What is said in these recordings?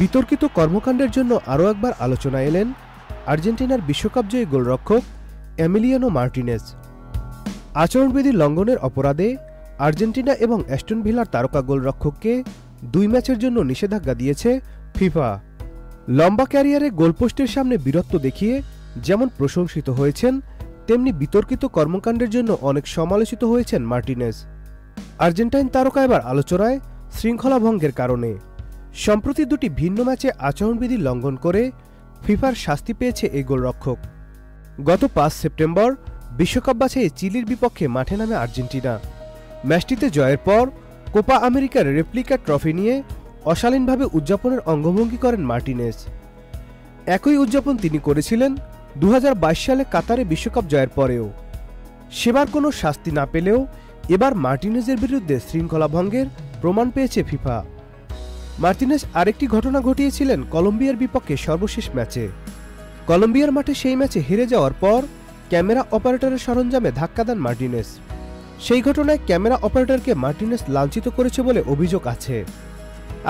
বিতর্কিত কর্মকাণ্ডের জন্য আরও একবার আলোচনায় এলেন আর্জেন্টিনার বিশ্বকাপজয়ী গোলরক্ষক এমিলিয়ানো মার্টিনেজ। আচরণবিধি লঙ্ঘনের অপরাধে আর্জেন্টিনা এবং অ্যাস্টন ভিলার তারকা গোলরক্ষককে 2 ম্যাচের জন্য নিষেধাজ্ঞা দিয়েছে ফিফা। লম্বা ক্যারিয়ারে গোলপোস্টের সামনে বীরত্ব দেখিয়ে যেমন প্রশংসিত হয়েছেন, তেমনি বিতর্কিত কর্মকাণ্ডের জন্য অনেক সমালোচিত হয়েছেন মার্টিনেজ। আর্জেন্টাইন তারকা এবার আলোচনায় শৃঙ্খলা ভঙ্গের কারণে। সম্প্রতি 2টি ভিন্ন ম্যাচে আচরণবিধি লঙ্ঘন করে ফিফার শাস্তি পেয়েছে এই গোলরক্ষক। গত 5 সেপ্টেম্বর বিশ্বকাপ বাছাইয়ে চিলির বিপক্ষে মাঠে নামে আর্জেন্টিনা। ম্যাচটিতে জয়ের পর কোপা আমেরিকার রেপ্লিকা ট্রফি নিয়ে অশালীনভাবে উদযাপনের অঙ্গভঙ্গি করেন মার্টিনেজ। একই উদযাপন তিনি করেছিলেন 2022 সালে কাতারে বিশ্বকাপ জয়ের পরেও। সেবার কোনো শাস্তি না পেলেও এবার মার্টিনেজের বিরুদ্ধে শৃঙ্খলা ভঙ্গের প্রমাণ পেয়েছে ফিফা। মার্টিনেজ আরেকটি ঘটনা ঘটিয়েছিলেন কলম্বিয়ার বিপক্ষে সর্বশেষ ম্যাচে। কলম্বিয়ার মাঠে সেই ম্যাচে হেরে যাওয়ার পর ক্যামেরা অপারেটরের সরঞ্জামে ধাক্কা দেন মার্টিনেজ। সেই ঘটনায় ক্যামেরা অপারেটরকে মার্টিনেজ লাঞ্ছিত করেছে বলে অভিযোগ আছে।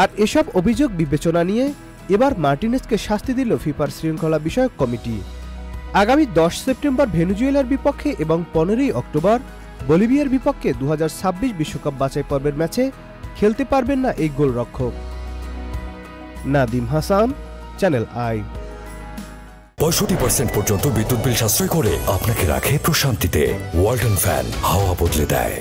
আর এসব অভিযোগ বিবেচনা নিয়ে এবার মার্টিনেজকে শাস্তি দিল ফিফার শৃঙ্খলা বিষয়ক কমিটি। আগামী 10 সেপ্টেম্বর ভেনেজুয়েলার বিপক্ষে এবং 15ই অক্টোবর বলিভিয়ার বিপক্ষে 2026 বিশ্বকাপ বাছাই পর্বের ম্যাচে খেলতে পারবেন না এই গোলরক্ষক। Nadim Hasan, channel I. 65% পর্যন্ত বিদ্যুৎ বিল সাশ্রয় করে আপনাকে রাখে প্রশান্তিতে। ওয়ালটন ফ্যান হাওয়া বদলে দেয়।